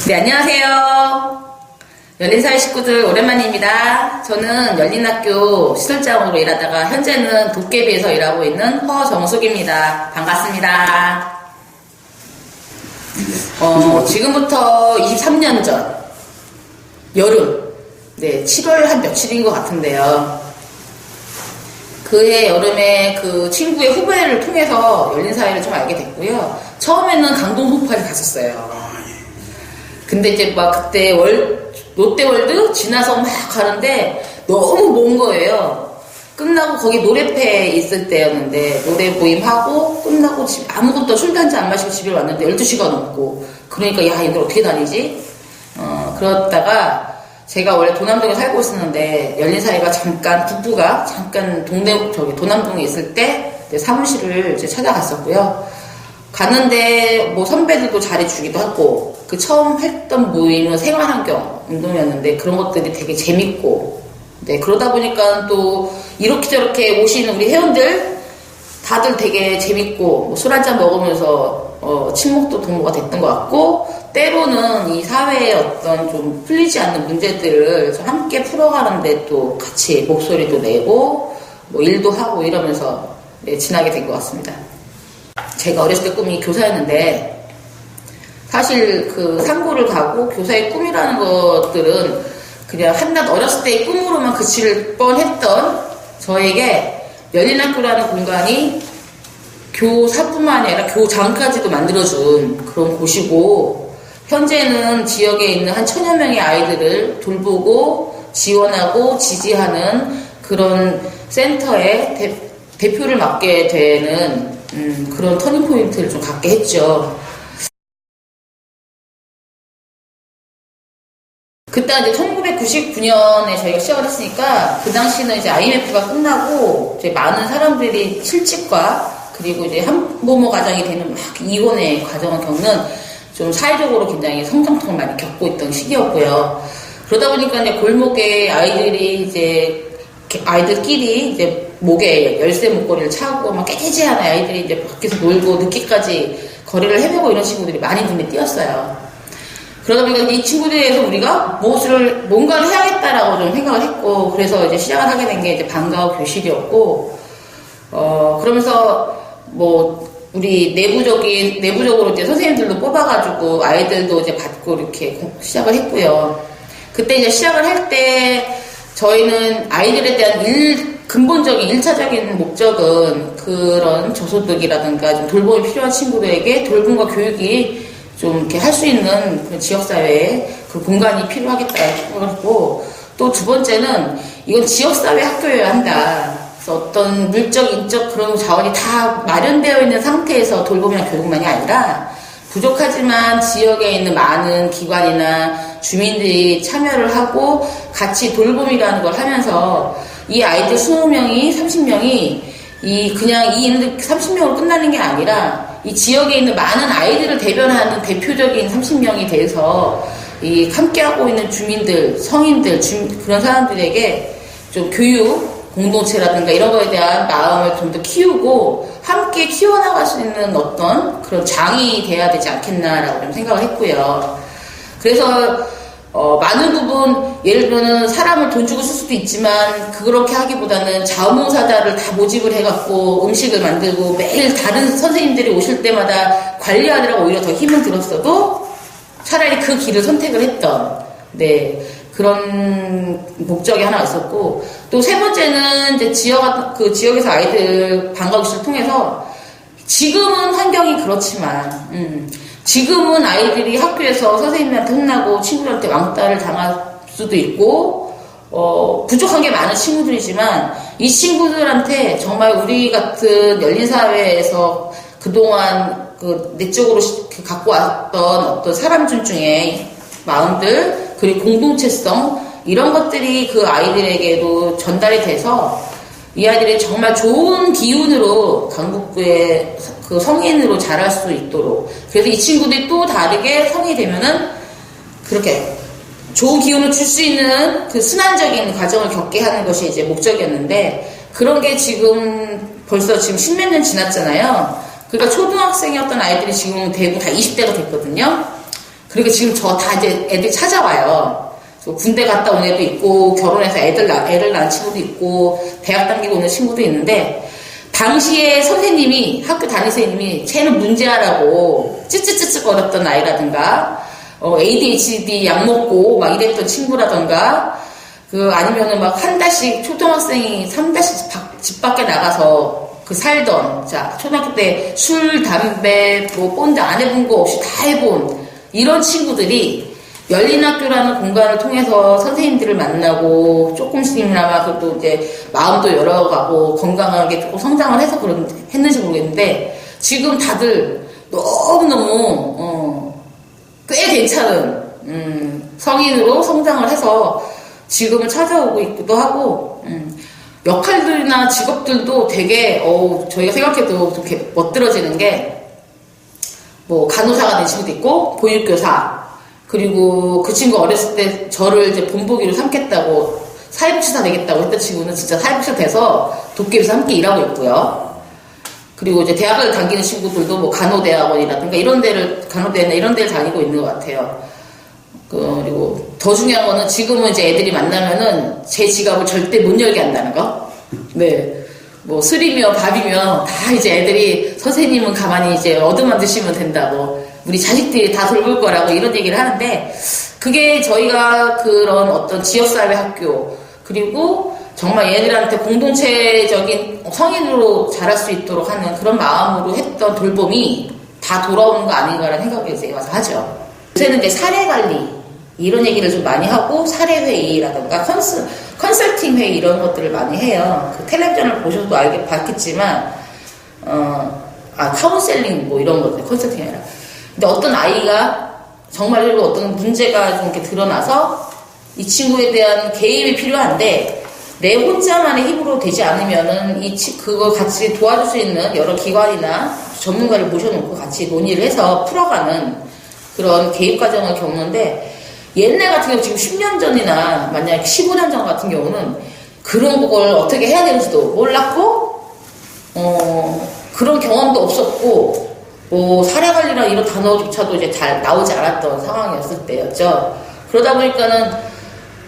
네, 안녕하세요. 열린사회 식구들 오랜만입니다. 저는 열린학교 시설장으로 일하다가 현재는 도깨비에서 일하고 있는 허정숙입니다. 반갑습니다. 지금부터 23년 전 여름, 네, 7월 한 며칠인 것 같은데요. 그해 여름에 그 친구의 후배를 통해서 열린사회를 좀 알게 됐고요. 처음에는 강동소파를 갔었어요. 근데 이제 막 그때 롯데월드 지나서 막 가는데 너무 먼 거예요. 끝나고 거기 노래패 있을 때였는데 노래 모임하고 끝나고 아무것도 술 한잔 안 마시고 집에 왔는데 12시가 넘고 그러니까 야 얘들 어떻게 다니지? 그러다가 제가 원래 도남동에 살고 있었는데 열린사회가 잠깐 부부가 잠깐 도남동에 있을 때 사무실을 이제 찾아갔었고요. 갔는데 뭐 선배들도 자리 주기도 하고 그 처음 했던 모임은 생활환경 운동이었는데 그런 것들이 되게 재밌고 네 그러다 보니까 또 이렇게 저렇게 오시는 우리 회원들 다들 되게 재밌고 뭐 술 한잔 먹으면서 친목도 동무가 됐던 것 같고 때로는 이 사회의 어떤 좀 풀리지 않는 문제들을 함께 풀어가는데 또 같이 목소리도 내고 뭐 일도 하고 이러면서 네, 지나게 된 것 같습니다. 제가 어렸을 때 꿈이 교사였는데 사실 그 상고를 가고 교사의 꿈이라는 것들은 그냥 한낱 어렸을 때의 꿈으로만 그칠 뻔했던 저에게 열린학교라는 공간이 교사뿐만 아니라 교장까지도 만들어준 그런 곳이고 현재는 지역에 있는 한 1000여 명의 아이들을 돌보고 지원하고 지지하는 그런 센터의 대표를 맡게 되는 그런 터닝포인트를 좀 갖게 했죠. 그때 이제 1999년에 저희가 시작을 했으니까 그 당시는 이제 IMF가 끝나고 이제 많은 사람들이 실직과 그리고 이제 한부모 가정이 되는 막 이혼의 과정을 겪는 좀 사회적으로 굉장히 성장통을 많이 겪고 있던 시기였고요. 그러다 보니까 이제 골목에 아이들끼리 이제 목에 열쇠 목걸이를 차고 막 깨지하는 아이들이 이제 밖에서 놀고 늦게까지 거리를 헤매고 이런 친구들이 많이 눈에 띄었어요. 그러다 보니까 이 친구들에 대해서 우리가 뭔가를 해야겠다라고 좀 생각을 했고 그래서 이제 시작을 하게 된 게 이제 방과후 교실이었고 그러면서 뭐 우리 내부적으로 이제 선생님들도 뽑아가지고 아이들도 이제 받고 이렇게 시작을 했고요. 그때 이제 시작을 할 때 저희는 아이들에 대한 근본적인 1차적인 목적은 그런 저소득이라든가 좀 돌봄이 필요한 친구들에게 돌봄과 교육이 좀 이렇게 할 수 있는 그 지역사회에 그 공간이 필요하겠다 생각을 했고 또 두 번째는 이건 지역사회 학교여야 한다. 그래서 어떤 물적, 인적 그런 자원이 다 마련되어 있는 상태에서 돌봄이나 교육만이 아니라 부족하지만 지역에 있는 많은 기관이나 주민들이 참여를 하고 같이 돌봄이라는 걸 하면서 이 아이들 20명이 30명이 그냥 이 30명으로 끝나는 게 아니라 이 지역에 있는 많은 아이들을 대변하는 대표적인 30명이 돼서 이 함께하고 있는 주민들, 성인들, 그런 사람들에게 좀 교육, 공동체라든가 이런 거에 대한 마음을 좀 더 키우고 함께 키워나갈 수 있는 어떤 그런 장이 돼야 되지 않겠나라고 좀 생각을 했고요. 그래서 많은 부분 예를 들면 사람을 돈 주고 쓸 수도 있지만 그렇게 하기보다는 자원봉사자를 다 모집을 해갖고 음식을 만들고 매일 다른 선생님들이 오실 때마다 관리하느라고 오히려 더 힘은 들었어도 차라리 그 길을 선택을 했던 그런 목적이 하나 있었고 또 세 번째는 이제 지역에서 아이들 방과후실을 통해서 지금은 환경이 그렇지만 지금은 아이들이 학교에서 선생님한테 혼나고 친구들한테 왕따를 당할 수도 있고 부족한 게 많은 친구들이지만 이 친구들한테 정말 우리 같은 열린사회에서 그동안 내적으로 갖고 왔던 어떤 사람 중에 마음들 그리고 공동체성 이런 것들이 그 아이들에게도 전달이 돼서 이 아이들이 정말 좋은 기운으로 강북구의 그 성인으로 자랄 수 있도록 그래서 이 친구들이 또 다르게 성인이 되면은 그렇게 좋은 기운을 줄 수 있는 그 순환적인 과정을 겪게 하는 것이 이제 목적이었는데 그런 게 벌써 지금 10몇 년 지났잖아요. 그러니까 초등학생이었던 아이들이 지금 대부분 다 20대가 됐거든요. 그리고 지금 저 다 이제 애들이 찾아와요. 군대 갔다 온 애도 있고, 결혼해서 애를 낳은 친구도 있고, 대학 다니고 오는 친구도 있는데, 당시에 선생님이, 학교 담임 선생님이, 쟤는 문제아라고 찌찌찌찌 거렸던 아이라든가, ADHD 약 먹고 막 이랬던 친구라든가, 아니면은 막 한 달씩 초등학생이 3달씩 집 밖에 나가서 살던, 자, 초등학교 때 술, 담배, 뭐, 본드 안 해본 거 없이 다 해본 이런 친구들이 열린 학교라는 공간을 통해서 선생님들을 만나고 조금씩이나마 그래도 이제 마음도 열어가고 건강하게 조금 성장을 해서 했는지 모르겠는데 지금 다들 너무너무, 꽤 괜찮은, 성인으로 성장을 해서 지금은 찾아오고 있기도 하고, 역할들이나 직업들도 되게, 저희가 생각해도 이렇게 멋들어지는 게, 뭐, 간호사가 된 친구도 있고, 보육교사, 그리고 그 친구 어렸을 때 저를 이제 본보기로 삼겠다고, 사회복지사 되겠다고 했던 친구는 진짜 사회복지사 돼서 도깨비에서 함께 일하고 있고요. 그리고 이제 대학을 다니는 친구들도 뭐 간호대학원이라든가 이런 데를, 간호대나 이런 데를 다니고 있는 것 같아요. 그리고 더 중요한 거는 지금은 이제 애들이 만나면은 제 지갑을 절대 못 열게 한다는 거. 네. 뭐 술이며 밥이며 다 이제 애들이 선생님은 가만히 이제 얻어만 드시면 된다고. 우리 자식들이 다 돌볼 거라고 이런 얘기를 하는데 그게 저희가 그런 어떤 지역사회 학교 그리고 정말 얘들한테 공동체적인 성인으로 자랄 수 있도록 하는 그런 마음으로 했던 돌봄이 다 돌아오는 거 아닌가라는 생각이 이제 와서 하죠. 요새는 이제 사례 관리 이런 얘기를 좀 많이 하고 사례 회의라든가 컨설팅 회의 이런 것들을 많이 해요. 그 텔레비전을 보셔도 봤겠지만 카운셀링 뭐 이런 것들 컨설팅이 아니라 근데 어떤 아이가 정말로 어떤 문제가 좀 이렇게 드러나서 이 친구에 대한 개입이 필요한데 내 혼자만의 힘으로 되지 않으면은 그거 같이 도와줄 수 있는 여러 기관이나 전문가를 모셔놓고 같이 논의를 해서 풀어가는 그런 개입 과정을 겪는데 옛날 같은 경우 지금 10년 전이나 만약에 15년 전 같은 경우는 그런 걸 어떻게 해야 되는지도 몰랐고 그런 경험도 없었고 뭐 사례관리나 이런 단어조차도 이제 잘 나오지 않았던 상황이었을 때였죠. 그러다 보니까는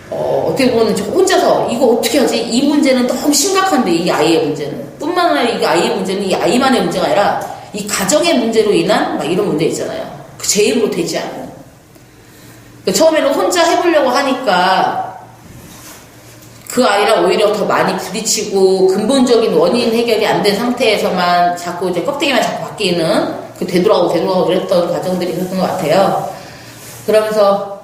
어떻게 보면 혼자서 이거 어떻게 하지? 이 문제는 너무 심각한데 이 아이의 문제는 뿐만 아니라 이 아이의 문제는 이 아이만의 문제가 아니라 이 가정의 문제로 인한 막 이런 문제 있잖아요. 제 힘으로 되지 않는. 그러니까 처음에는 혼자 해보려고 하니까 그 아이랑 오히려 더 많이 부딪히고 근본적인 원인 해결이 안 된 상태에서만 자꾸 이제 껍데기만 자꾸 바뀌는 되돌아오고 그랬던 과정들이 있었던 것 같아요. 그러면서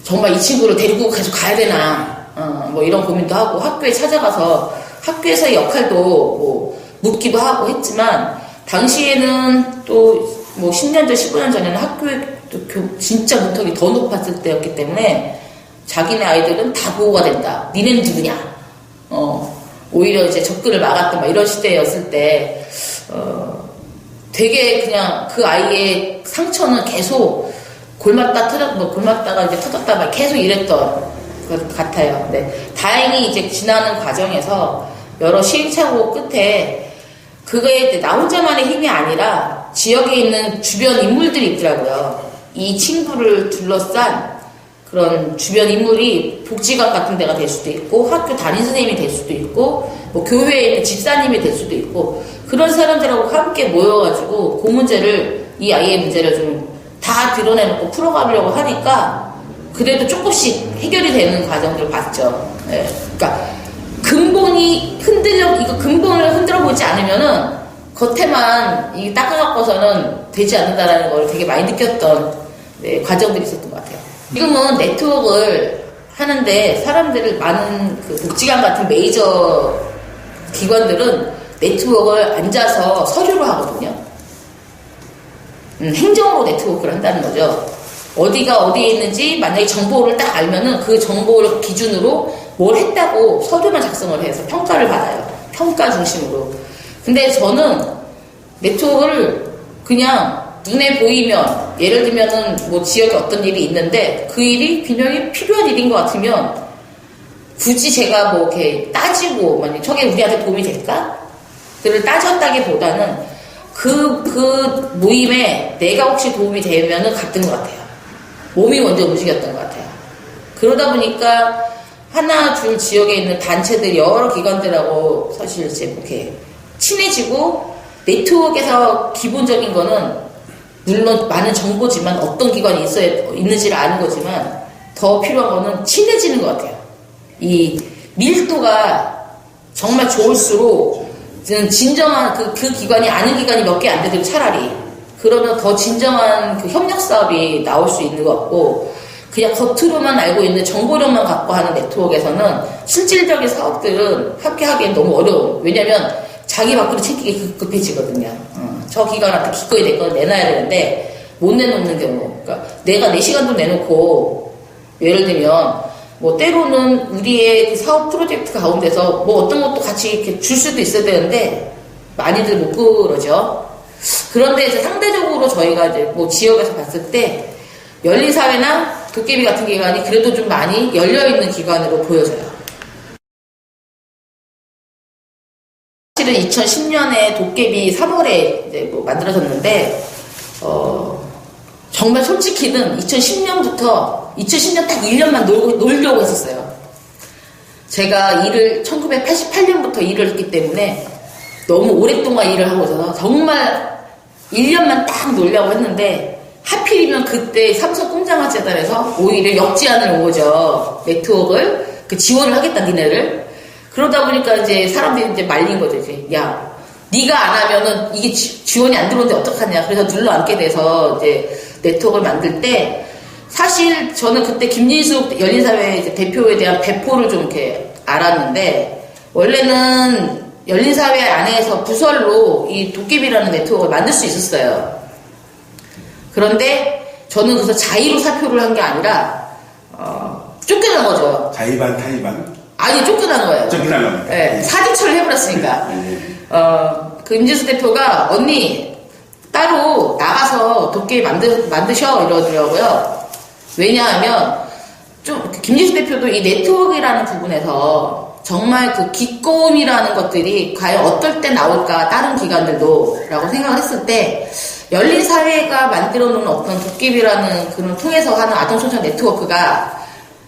정말 이 친구를 데리고 계속 가야 되나 뭐 이런 고민도 하고 학교에 찾아가서 학교에서의 역할도 뭐 묻기도 하고 했지만 당시에는 또 뭐 10년 전, 15년 전에는 학교에 진짜 문턱이 더 높았을 때였기 때문에 자기네 아이들은 다 보호가 된다. 니네는 누구냐? 오히려 이제 접근을 막았던 막 이런 시대였을 때 되게 그냥 그 아이의 상처는 계속 골맞다가 이제 터졌다 막 계속 이랬던 것 같아요. 근데 다행히 이제 지나는 과정에서 여러 시행착오 끝에 그거에 나 혼자만의 힘이 아니라 지역에 있는 주변 인물들이 있더라고요. 이 친구를 둘러싼 그런 주변 인물이 복지관 같은 데가 될 수도 있고 학교 담임 선생님이 될 수도 있고 뭐 교회에 있는 집사님이 될 수도 있고 그런 사람들하고 함께 모여가지고 그 문제를 이 아이의 문제를 좀 다 드러내놓고 풀어가려고 하니까 그래도 조금씩 해결이 되는 과정들을 봤죠. 네. 그러니까 근본을 흔들어 보지 않으면은 겉에만 닦아갖고서는 되지 않는다라는 걸 되게 많이 느꼈던 과정들이 있었던 것 같아요. 지금은 네트워크를 하는데 사람들을 많은 그 복지관 같은 메이저 기관들은 네트워크를 앉아서 서류로 하거든요. 행정으로 네트워크를 한다는 거죠. 어디가 어디에 있는지 만약에 정보를 딱 알면은 그 정보를 기준으로 뭘 했다고 서류만 작성을 해서 평가를 받아요. 평가 중심으로. 근데 저는 네트워크를 그냥 눈에 보이면 예를 들면은 뭐 지역에 어떤 일이 있는데 그 일이 분명히 필요한 일인 것 같으면 굳이 제가 뭐 이렇게 따지고 만약 저게 우리한테 도움이 될까? 그를 따졌다기보다는 그 모임에 내가 혹시 도움이 되면은 갔던 것 같아요. 몸이 먼저 움직였던 것 같아요. 그러다 보니까 하나 둘 지역에 있는 단체들 여러 기관들하고 사실 이제 이렇게 친해지고 네트워크에서 기본적인 거는 물론 많은 정보지만 어떤 기관이 있는지를 아는 거지만 더 필요한 거는 친해지는 것 같아요. 이 밀도가 정말 좋을수록 진정한 그 기관이 아는 기관이 몇 개 안 되더라도 차라리 그러면 더 진정한 그 협력 사업이 나올 수 있는 것 같고 그냥 겉으로만 알고 있는 정보력만 갖고 하는 네트워크에서는 실질적인 사업들은 함께 하기엔 너무 어려워. 왜냐면 자기 밖으로 챙기기 급해지거든요. 저 기관한테 기꺼이 내 걸 내놔야 되는데 못 내놓는 경우. 그러니까 내가 내 시간도 내놓고 예를 들면 뭐 때로는 우리의 그 사업 프로젝트 가운데서 뭐 어떤 것도 같이 이렇게 줄 수도 있어야 되는데 많이들 못 그러죠. 그런데 이제 상대적으로 저희가 이제 뭐 지역에서 봤을 때 열린사회나 도깨비 같은 기관이 그래도 좀 많이 열려있는 기관으로 보여져요. 사실은 2010년에 도깨비 3월에 이제 뭐 만들어졌는데, 정말 솔직히는 2010년 딱 1년만 놀려고 했었어요. 제가 1988년부터 일을 했기 때문에 너무 오랫동안 일을 하고 있어서 정말 1년만 딱 놀려고 했는데 하필이면 그때 삼성 꼼장어재단에서 오히려 역지안을 온 거죠. 네트워크를 그 지원을 하겠다 니네를. 그러다 보니까 이제 사람들이 이제 말린 거죠. 이제 야 네가 안 하면은 이게 지원이 안 들어오는데 어떡하냐. 그래서 눌러 앉게 돼서 이제 네트워크를 만들 때 사실 저는 그때 김진숙 열린사회 대표에 대한 배포를 좀 이렇게 알았는데 원래는 열린사회 안에서 부설로 이 도깨비라는 네트워크를 만들 수 있었어요. 그런데 저는 그래서 자의로 사표를 한 게 아니라 쫓겨난 거죠. 자의반 타의반? 아니 쫓겨난 거예요. 쫓겨난 겁니까? 네, 사직처를 해버렸으니까. 그 임진수 대표가 언니 따로 나가서 도깨비 만드셔 이러더라고요. 왜냐하면 좀 김진수 대표도 이 네트워크라는 부분에서 정말 그 기꺼움이라는 것들이 과연 어떨 때 나올까 다른 기관들도 라고 생각을 했을 때 열린 사회가 만들어 놓은 어떤 도깨비라는 그런 통해서 하는 아동소년 네트워크가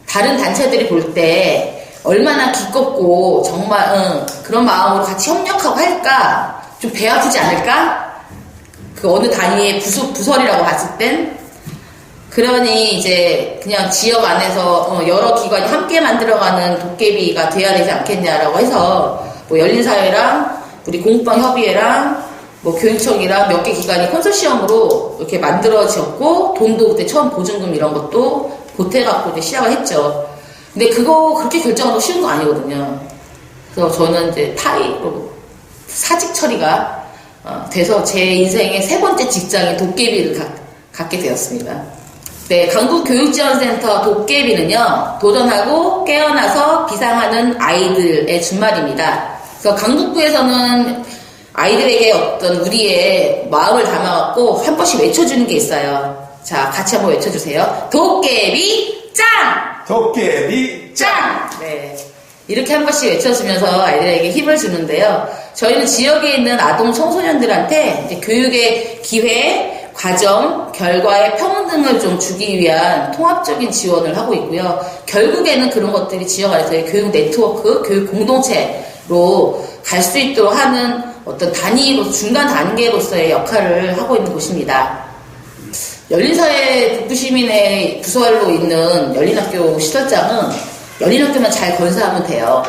다른 단체들이 볼 때 얼마나 기껍고 정말 그런 마음으로 같이 협력하고 할까 좀 배 아프지 않을까 그 어느 단위의 부설이라고 봤을 땐 그러니 이제 그냥 지역 안에서 여러 기관이 함께 만들어가는 도깨비가 돼야 되지 않겠냐라고 해서 뭐 열린사회랑 우리 공부방협의회랑 뭐 교육청이랑 몇 개 기관이 컨소시엄으로 이렇게 만들어졌고 돈도 그때 처음 보증금 이런 것도 보태갖고 이제 시작을 했죠. 근데 그거 그렇게 결정하는 거 쉬운 거 아니거든요. 그래서 저는 이제 사직 처리가 돼서 제 인생의 세 번째 직장인 도깨비를 갖게 되었습니다. 네, 강북교육지원센터 도깨비는요, 도전하고 깨어나서 비상하는 아이들의 준말입니다. 그래서 강북구에서는 아이들에게 어떤 우리의 마음을 담아갖고 한 번씩 외쳐주는 게 있어요. 자, 같이 한번 외쳐주세요. 도깨비 짱! 도깨비 짱! 네. 이렇게 한 번씩 외쳐주면서 아이들에게 힘을 주는데요. 저희는 지역에 있는 아동 청소년들한테 이제 교육의 기회, 과정, 결과의 평등을 좀 주기 위한 통합적인 지원을 하고 있고요. 결국에는 그런 것들이 지역 안에서의 교육 네트워크, 교육 공동체로 갈 수 있도록 하는 어떤 중간 단계로서의 역할을 하고 있는 곳입니다. 열린사회 북부시민의 부설로 있는 열린학교 시설장은 열린학교만 잘 건사하면 돼요.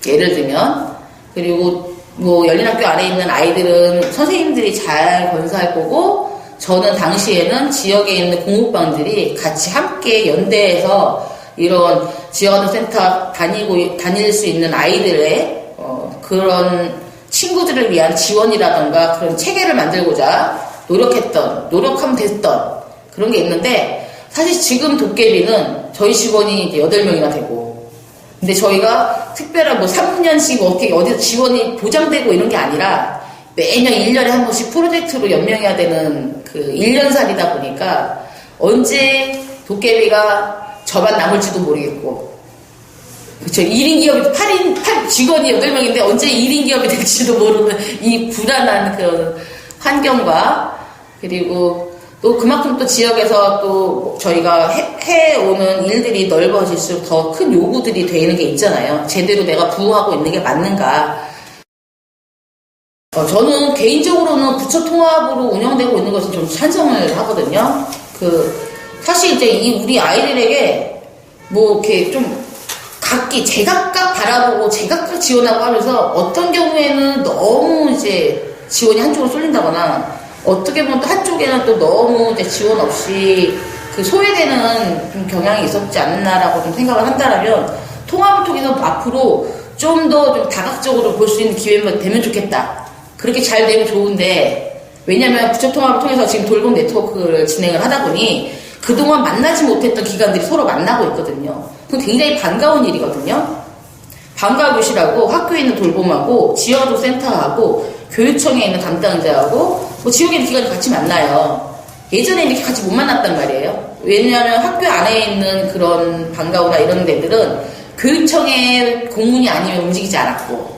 예를 들면. 그리고 뭐 열린학교 안에 있는 아이들은 선생님들이 잘 건사할 거고 저는 당시에는 지역에 있는 공부방들이 같이 함께 연대해서 이런 지역아동센터 다닐 수 있는 아이들의 그런 친구들을 위한 지원이라던가 그런 체계를 만들고자 노력하면 됐던 그런 게 있는데 사실 지금 도깨비는 저희 직원이 이제 8명이나 되고 근데 저희가 특별한 뭐 3년씩 어디서 지원이 보장되고 이런 게 아니라 매년 1년에 한 번씩 프로젝트로 연명해야 되는 그 1년살이다 보니까 언제 도깨비가 저만 남을지도 모르겠고 그쵸 1인 기업이 8 직원이 8명인데 언제 1인 기업이 될지도 모르는 이 불안한 그런 환경과 그리고 또 그만큼 또 지역에서 또 저희가 해오는 일들이 넓어질수록 더 큰 요구들이 되는 게 있잖아요. 제대로 내가 부응하고 있는 게 맞는가. 저는 개인적으로는 부처 통합으로 운영되고 있는 것은 좀 찬성을 하거든요. 사실 이제 우리 아이들에게 뭐 이렇게 좀 각기 제각각 바라보고 제각각 지원하고 하면서 어떤 경우에는 너무 이제 지원이 한쪽으로 쏠린다거나 어떻게 보면 또 한쪽에는 또 너무 이제 지원 없이 소외되는 좀 경향이 있었지 않나라고 좀 생각을 한다라면 통합을 통해서 앞으로 좀 더 좀 다각적으로 볼 수 있는 기회가 되면 좋겠다. 그렇게 잘 되면 좋은데 왜냐면 부처 통합을 통해서 지금 돌봄 네트워크를 진행을 하다 보니 그동안 만나지 못했던 기관들이 서로 만나고 있거든요. 그건 굉장히 반가운 일이거든요. 방과교실하고 학교에 있는 돌봄하고 지역도 센터하고 교육청에 있는 담당자하고 뭐 지역에 있는 기관이 같이 만나요. 예전에 이렇게 같이 못 만났단 말이에요. 왜냐하면 학교 안에 있는 그런 방과후나 이런 데들은 교육청의 공문이 아니면 움직이지 않았고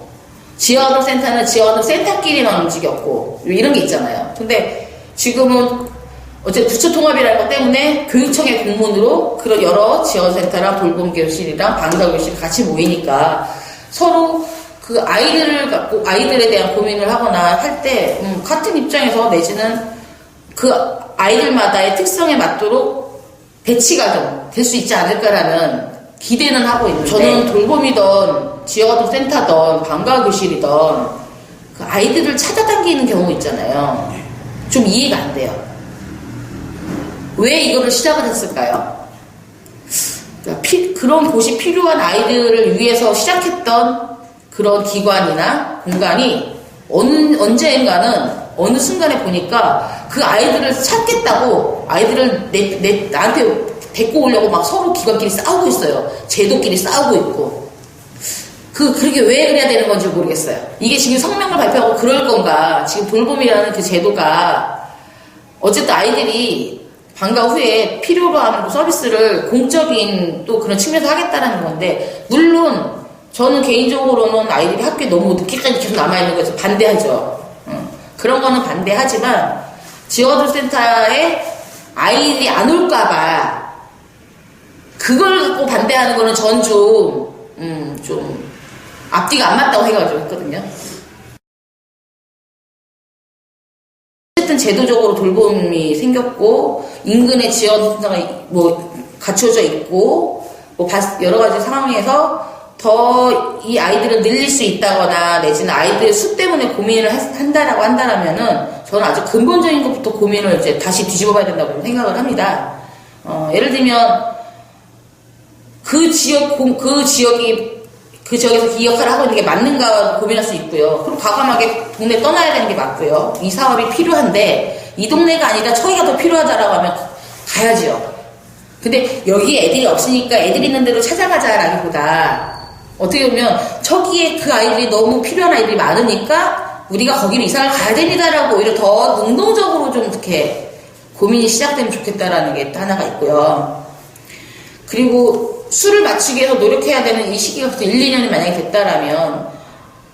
지역센터는 지역센터끼리만 움직였고 이런 게 있잖아요. 근데 지금은 어쨌든 부처 통합이라는 것 때문에 교육청의 공문으로 그런 여러 지원센터랑 돌봄교실이랑 방과교실이 같이 모이니까 서로 그 아이들을 갖고 아이들에 대한 고민을 하거나 할 때 같은 입장에서 내지는 그 아이들마다의 특성에 맞도록 배치가 좀 될 수 있지 않을까라는 기대는 하고 있는데 저는 돌봄이든 지역아동센터든 방과교실이든 그 아이들을 찾아당기는 경우 있잖아요. 좀 이해가 안 돼요. 왜 이거를 시작을 했을까요? 그러니까 그런 곳이 필요한 아이들을 위해서 시작했던 그런 기관이나 공간이 언제인가는 어느 순간에 보니까 그 아이들을 찾겠다고 아이들을 나한테 데리고 오려고 막 서로 기관끼리 싸우고 있어요. 제도끼리 싸우고 있고. 그렇게 왜 그래야 되는 건지 모르겠어요. 이게 지금 성명을 발표하고 그럴 건가. 지금 돌봄이라는 그 제도가 어쨌든 아이들이 방과 후에 필요로 하는 그 서비스를 공적인 또 그런 측면에서 하겠다라는 건데, 물론 저는 개인적으로는 아이들이 학교에 너무 늦게까지 계속 남아있는 것에 반대하죠. 그런 거는 반대하지만 지역아동센터에 아이들이 안 올까봐 그걸 갖고 반대하는 거는 전 좀 앞뒤가 안 맞다고 해가지고 했거든요. 어쨌든 제도적으로 돌봄이 생겼고 인근에 지원센터가 뭐 갖춰져 있고 뭐 여러 가지 상황에서 더 이 아이들을 늘릴 수 있다거나 내지는 아이들의 수 때문에 고민을 한다라고 한다라면은 저는 아주 근본적인 것부터 고민을 이제 다시 뒤집어봐야 된다고 생각을 합니다. 예를 들면 그 지역에서 이 역할을 하고 있는 게 맞는가 고민할 수 있고요. 그럼 과감하게 동네 떠나야 되는 게 맞고요. 이 사업이 필요한데 이 동네가 아니다 저기가 더 필요하다라고 하면 가야죠. 근데 여기에 애들이 없으니까 애들 있는 대로 찾아가자라기보다 어떻게 보면 저기에 그 아이들이 너무 필요한 아이들이 많으니까 우리가 거기로 이사를 가야 됩니다라고 오히려 더 능동적으로 좀 이렇게 고민이 시작되면 좋겠다라는 게 또 하나가 있고요. 그리고 수를 맞추기 위해서 노력해야 되는 이 시기가 1, 2년이 만약에 됐다라면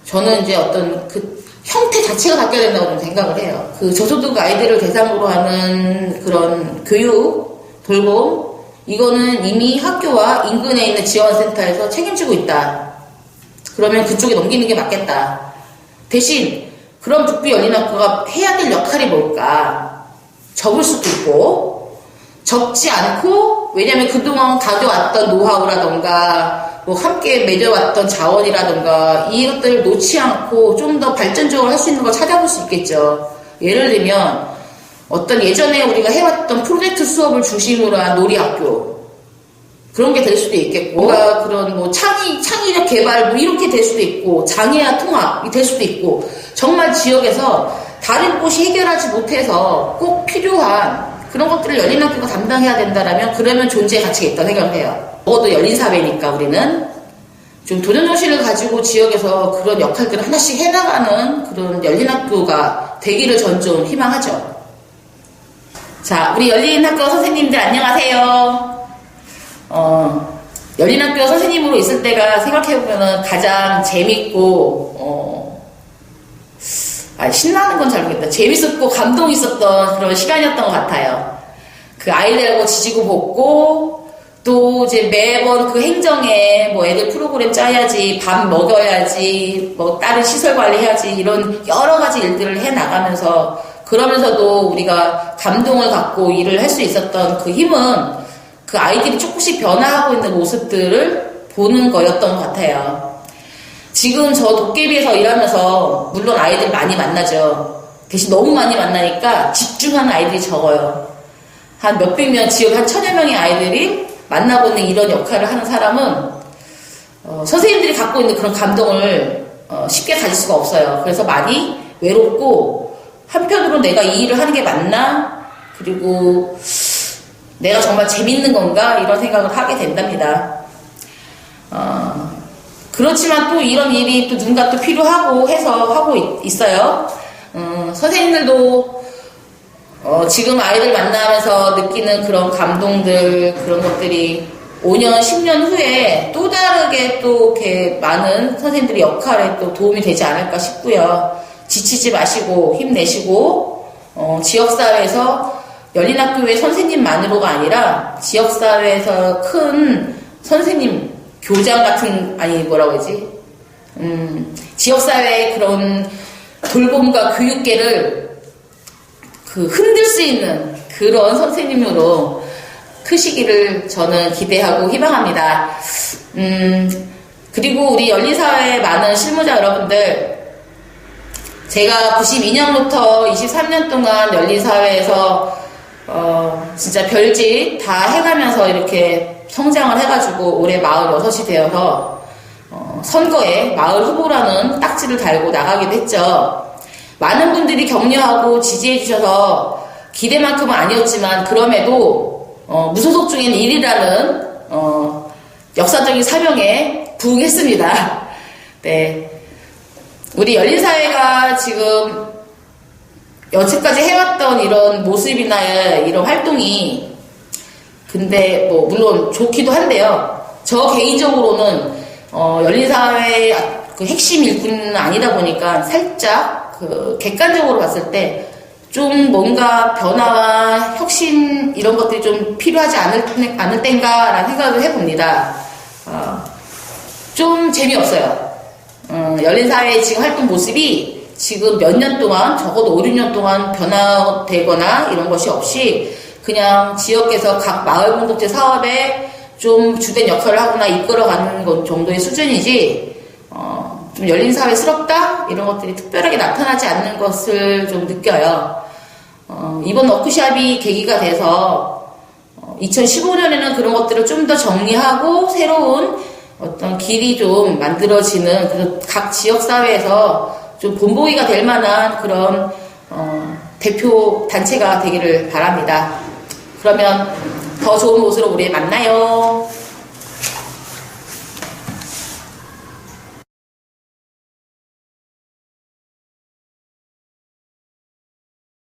저는 이제 어떤 그 형태 자체가 바뀌어야 된다고 좀 생각을 해요. 그 저소득 아이들을 대상으로 하는 그런 교육, 돌봄 이거는 이미 학교와 인근에 있는 지원센터에서 책임지고 있다. 그러면 그쪽에 넘기는 게 맞겠다. 대신 그런 북부열린학교가 해야 될 역할이 뭘까? 적을 수도 있고 적지 않고 왜냐면 그동안 가져왔던 노하우라던가 뭐 함께 맺어왔던 자원이라던가 이것들을 놓지 않고 좀 더 발전적으로 할 수 있는 걸 찾아볼 수 있겠죠. 예를 들면 어떤 예전에 우리가 해왔던 프로젝트 수업을 중심으로 한 놀이학교 그런 게 될 수도 있겠고 뭔가 그런 뭐 창의력 개발 뭐 이렇게 될 수도 있고 장애와 통합이 될 수도 있고 정말 지역에서 다른 곳이 해결하지 못해서 꼭 필요한 그런 것들을 열린학교가 담당해야 된다라면 그러면 존재의 가치가 있다고 생각을 해요. 적어도 열린사회니까 우리는 좀 도전정신을 가지고 지역에서 그런 역할들을 하나씩 해나가는 그런 열린학교가 되기를 전 좀 희망하죠. 자, 우리 열린학교 선생님들 안녕하세요. 열린학교 선생님으로 있을 때가 생각해보면 가장 재밌고 신나는 건 잘 모르겠다. 재밌었고 감동 있었던 그런 시간이었던 것 같아요. 그 아이들하고 지지고 볶고, 또 이제 매번 그 행정에 뭐 애들 프로그램 짜야지, 밥 먹여야지, 뭐 다른 시설 관리해야지, 이런 여러 가지 일들을 해 나가면서, 그러면서도 우리가 감동을 갖고 일을 할 수 있었던 그 힘은 그 아이들이 조금씩 변화하고 있는 모습들을 보는 거였던 것 같아요. 지금 저 도깨비에서 일하면서 물론 아이들 많이 만나죠. 대신 너무 많이 만나니까 집중하는 아이들이 적어요. 한 몇백 명, 지역 한 1000여 명의 아이들이 만나고 있는 이런 역할을 하는 사람은 선생님들이 갖고 있는 그런 감동을 쉽게 가질 수가 없어요. 그래서 많이 외롭고, 한편으로 내가 이 일을 하는 게 맞나? 그리고 내가 정말 재밌는 건가? 이런 생각을 하게 된답니다. 그렇지만 또 이런 일이 또 누군가 또 필요하고 해서 하고 있어요. 선생님들도 지금 아이들 만나면서 느끼는 그런 감동들, 그런 것들이 5년, 10년 후에 또 다르게 또 이렇게 많은 선생님들의 역할에 또 도움이 되지 않을까 싶고요. 지치지 마시고 힘내시고, 지역사회에서 열린학교의 선생님만으로가 아니라 지역사회에서 큰 선생님, 교장 같은, 아니 뭐라고 하지? 지역사회의 그런 돌봄과 교육계를 흔들 수 있는 그런 선생님으로 크시기를 저는 기대하고 희망합니다. 그리고 우리 열린사회의 많은 실무자 여러분들, 제가 92년부터 23년 동안 열린사회에서 진짜 별짓 다 해가면서 이렇게 성장을 해가지고 올해 46이 되어서 선거에 마을 후보라는 딱지를 달고 나가기도 했죠. 많은 분들이 격려하고 지지해 주셔서 기대만큼은 아니었지만, 그럼에도 무소속 중엔 1위라는 역사적인 사명에 부응했습니다. 네, 우리 열린사회가 지금 여태까지 해왔던 이런 모습이나 이런 활동이, 근데 뭐 물론 좋기도 한데요. 저 개인적으로는 열린사회 그 핵심 일꾼은 아니다 보니까 살짝 객관적으로 봤을 때 좀 뭔가 변화와 혁신 이런 것들이 좀 필요하지 않을 땐가라는 생각을 해봅니다. 좀 재미없어요. 열린사회의 지금 활동 모습이 지금 몇 년 동안, 적어도 5, 6년 동안 변화되거나 이런 것이 없이 그냥 지역에서 각 마을 공동체 사업에 좀 주된 역할을 하거나 이끌어가는 것 정도의 수준이지, 좀 열린사회스럽다? 이런 것들이 특별하게 나타나지 않는 것을 좀 느껴요. 이번 워크숍이 계기가 돼서 2015년에는 그런 것들을 좀 더 정리하고 새로운 어떤 길이 좀 만들어지는, 그래서 각 지역사회에서 좀 본보기가 될 만한 그런 대표 단체가 되기를 바랍니다. 그러면 더 좋은 모습으로 우리 만나요.